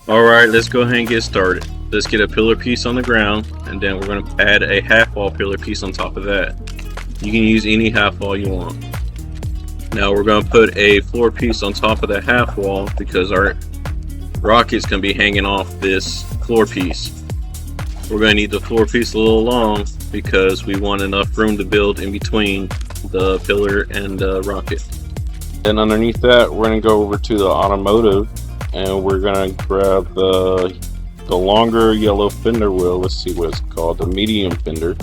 Alright, let's go ahead and get started. Let's get a pillar piece on the ground, and then we're going to add a half wall pillar piece on top of that. You can use any half wall you want. Now we're going to put a floor piece on top of the half wall because our rocket's going to be hanging off this floor piece. We're going to need the floor piece a little long because we want enough room to build in between the pillar and the rocket. Then underneath that, we're going to go over to the automotive, and we're going to grab the longer yellow fender wheel. Let's see what it's called, the medium fender.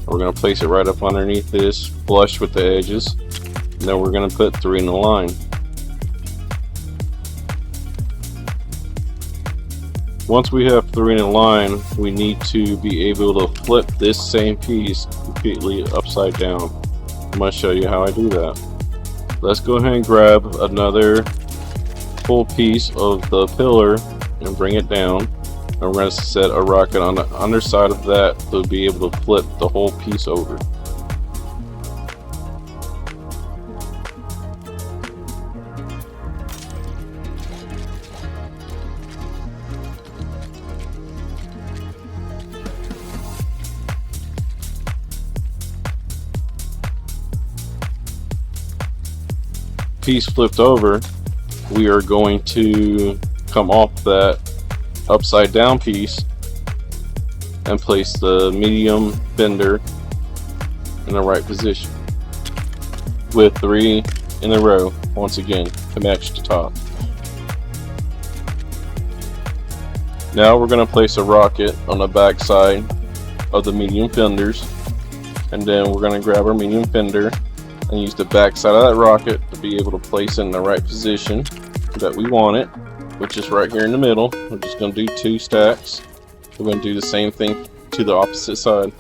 We're going to place it right up underneath this, flush with the edges, and then we're going to put 3 in a line. Once we have 3 in a line, we need to be able to flip this same piece completely upside down. I'm going to show you how I do that. Let's go ahead and grab another full piece of the pillar and bring it down. And we're going to set a rocket on the underside of that to be able to flip the whole piece over. Piece flipped over, we are going to come off that upside down piece and place the medium fender in the right position with 3 in a row once again to match the top. Now we're going to place a rocket on the back side of the medium fenders, and then we're going to grab our medium fender and use the back side of that rocket to be able to place it in the right position that we want it, which is right here in the middle. We're just going to do 2 stacks. We're going to do the same thing to the opposite side.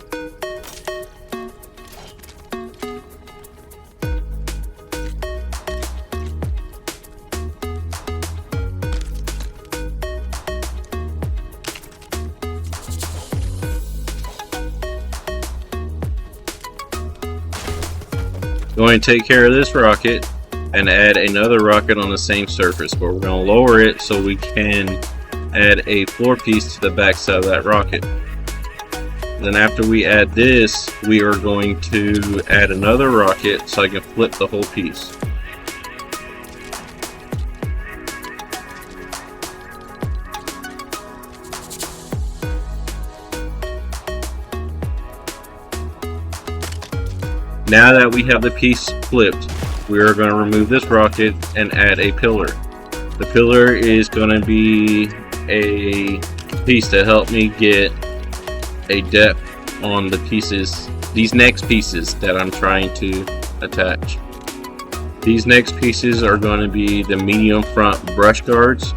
Going to take care of this rocket and add another rocket on the same surface, but we're going to lower it so we can add a floor piece to the back side of that rocket. Then after we add this, we are going to add another rocket so I can flip the whole piece. Now that we have the piece flipped, we are going to remove this rocket and add a pillar. The pillar is going to be a piece to help me get a depth on the pieces, these next pieces that I'm trying to attach. These next pieces are going to be the medium front brush guards.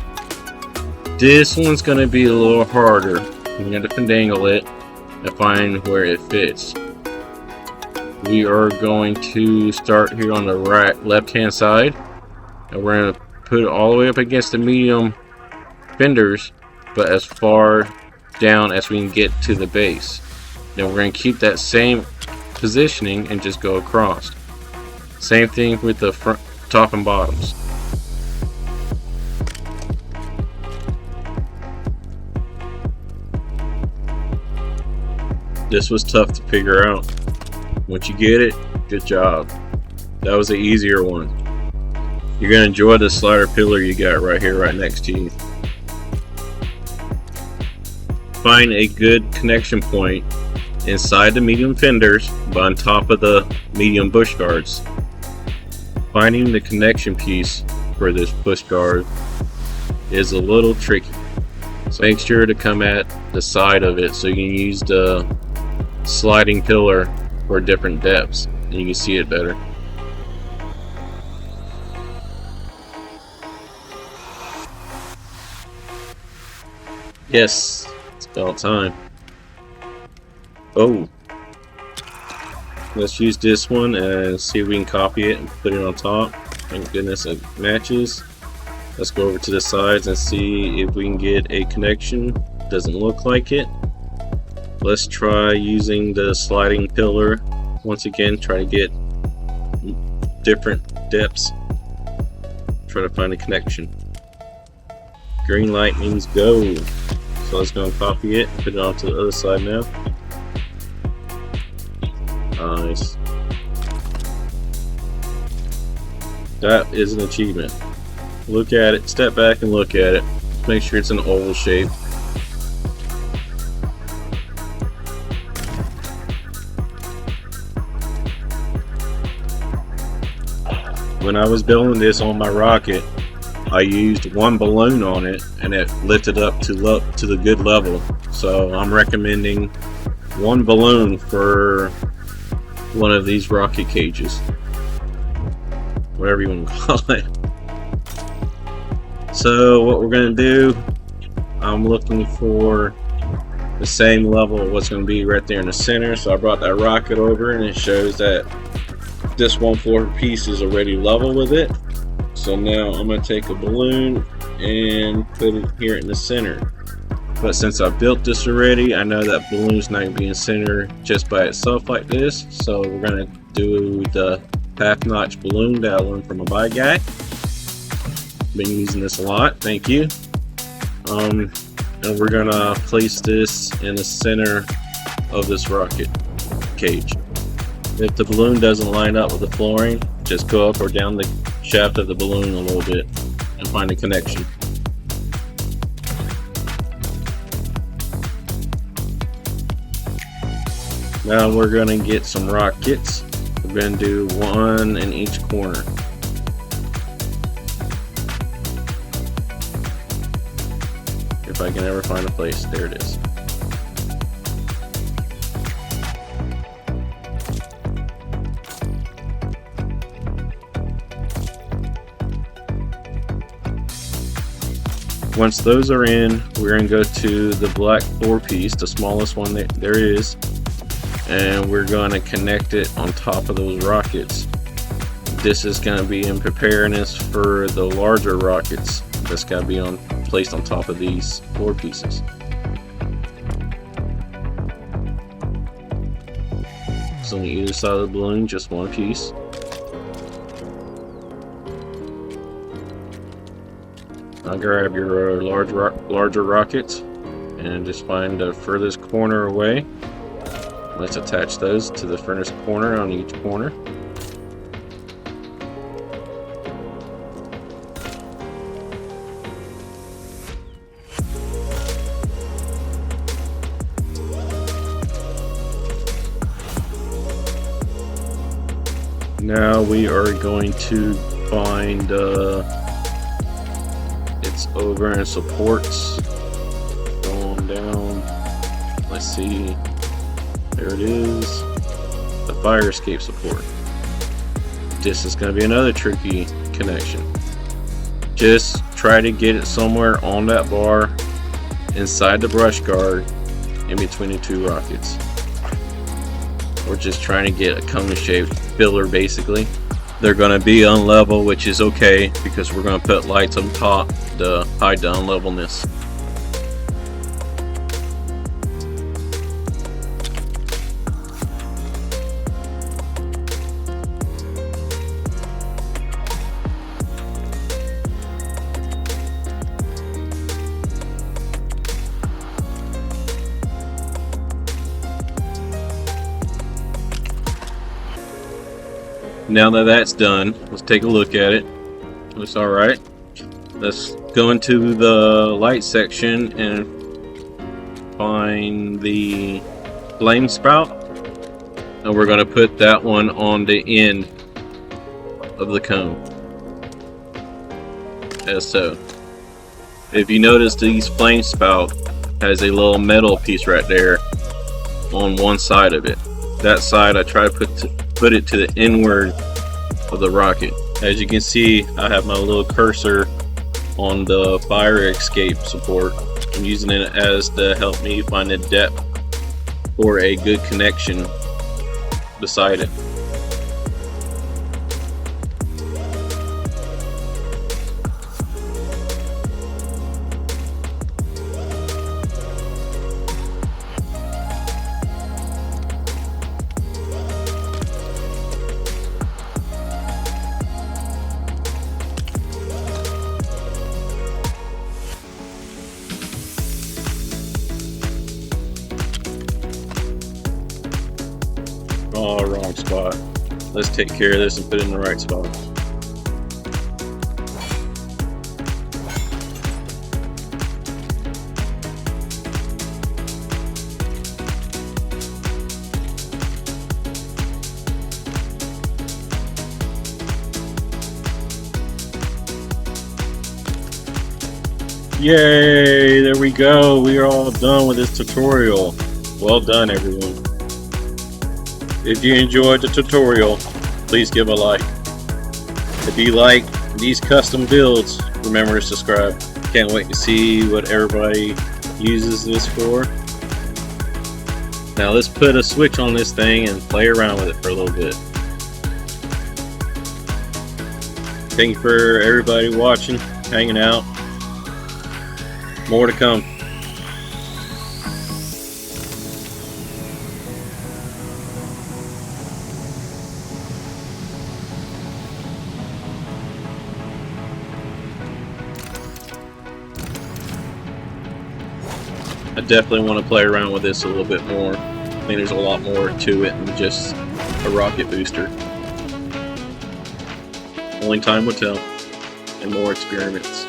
This one's going to be a little harder. I'm going to finagle it and find where it fits. We are going to start here on the left hand side, and we're going to put it all the way up against the medium fenders, but as far down as we can get to the base. Then we're going to keep that same positioning and just go across. Same thing with the front, top and bottoms. This was tough to figure out. Once you get it, good job. That was the easier one. You're going to enjoy the slider pillar you got right here, right next to you. Find a good connection point inside the medium fenders, but on top of the medium bush guards. Finding the connection piece for this bush guard is a little tricky. So make sure to come at the side of it so you can use the sliding pillar for different depths and you can see it better. Yes, it's about time. Oh, let's use this one and see if we can copy it and put it on top. Thank goodness it matches. Let's go over to the sides and see if we can get a connection. Doesn't look like it. Let's try using the sliding pillar once again. Try to get different depths. Try to find a connection. Green light means go. So let's go and copy it, put it onto the other side now. Nice. That is an achievement. Look at it, step back and look at it. Make sure it's an oval shape. When I was building this on my rocket, I used one balloon on it and it lifted up to the good level. So I'm recommending one balloon for one of these rocket cages, whatever you want to call it. So what we're going to do, I'm looking for the same level of what's going to be right there in the center. So I brought that rocket over and it shows that this 1/4 piece is already level with it. So now I'm going to take a balloon and put it here in the center. But since I built this already, I know that balloon's not going to be in center just by itself like this. So we're going to do the half-notch balloon that I learned from a bye guy. Been using this a lot, thank you. And we're going to place this in the center of this rocket cage. If the balloon doesn't line up with the flooring, just go up or down the shaft of the balloon a little bit and find a connection. Now we're going to get some rockets. We're going to do one in each corner. If I can ever find a place, there it is. Once those are in, we're going to go to the black floor piece, the smallest one that there is, and we're going to connect it on top of those rockets. This is going to be in preparedness for the larger rockets that's got to be placed on top of these floor pieces. So on either side of the balloon, just one piece. Now grab your larger rockets and just find the furthest corner away. Let's attach those to the furthest corner on each corner. Now we are going to find it's over in supports, going down, let's see, there it is, the fire escape support. This is going to be another tricky connection. Just try to get it somewhere on that bar inside the brush guard in between the two rockets. We're just trying to get a cone shaped filler basically. They're going to be unlevel, which is okay because we're going to put lights on top to hide the unlevelness. Now that that's done, let's take a look at it. Looks alright. Let's go into the light section and find the flame spout. And we're going to put that one on the end of the cone. As so. If you notice, these flame spout has a little metal piece right there on one side of it. That side I try to put it to the inward of the rocket. As you can see, I have my little cursor on the fire escape support. I'm using it as to help me find the depth for a good connection beside it. Oh, wrong spot. Let's take care of this and put it in the right spot. Yay! There we go. We are all done with this tutorial. Well done, everyone. If you enjoyed the tutorial, please give a like. If you like these custom builds, remember to subscribe. Can't wait to see what everybody uses this for. Now let's put a switch on this thing and play around with it for a little bit. Thank you for everybody watching, hanging out. More to come. I definitely want to play around with this a little bit more. I think there's a lot more to it than just a rocket booster. Only time will tell, and more experiments.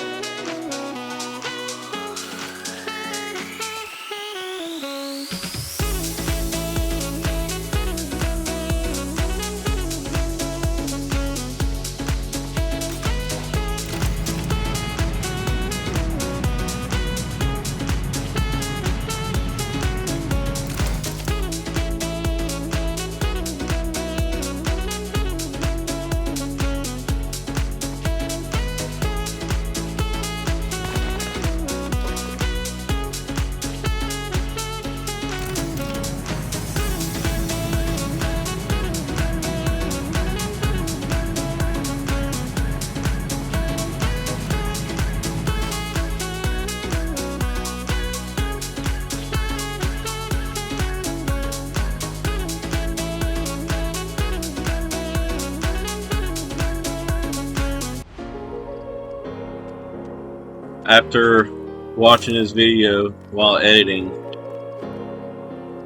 After watching this video while editing,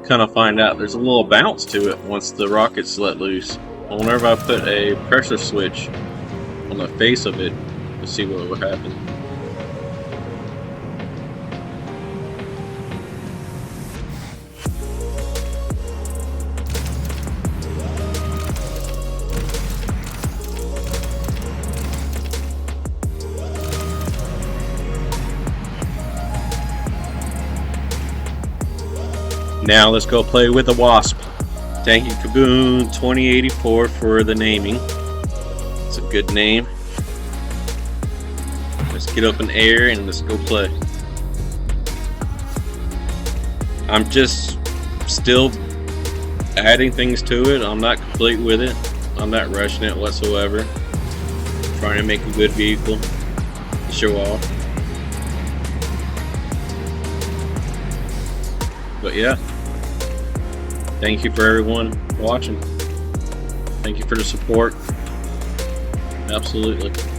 kind of find out there's a little bounce to it once the rocket's let loose. Whenever I put a pressure switch on the face of it, to see what would happen. Now let's go play with the Wasp. Thank you Kaboom 2084 for the naming. It's a good name. Let's get up in air and let's go play. I'm just still adding things to it. I'm not complete with it. I'm not rushing it whatsoever. Trying to make a good vehicle to show off. But yeah, thank you for everyone watching. Thank you for the support. Absolutely.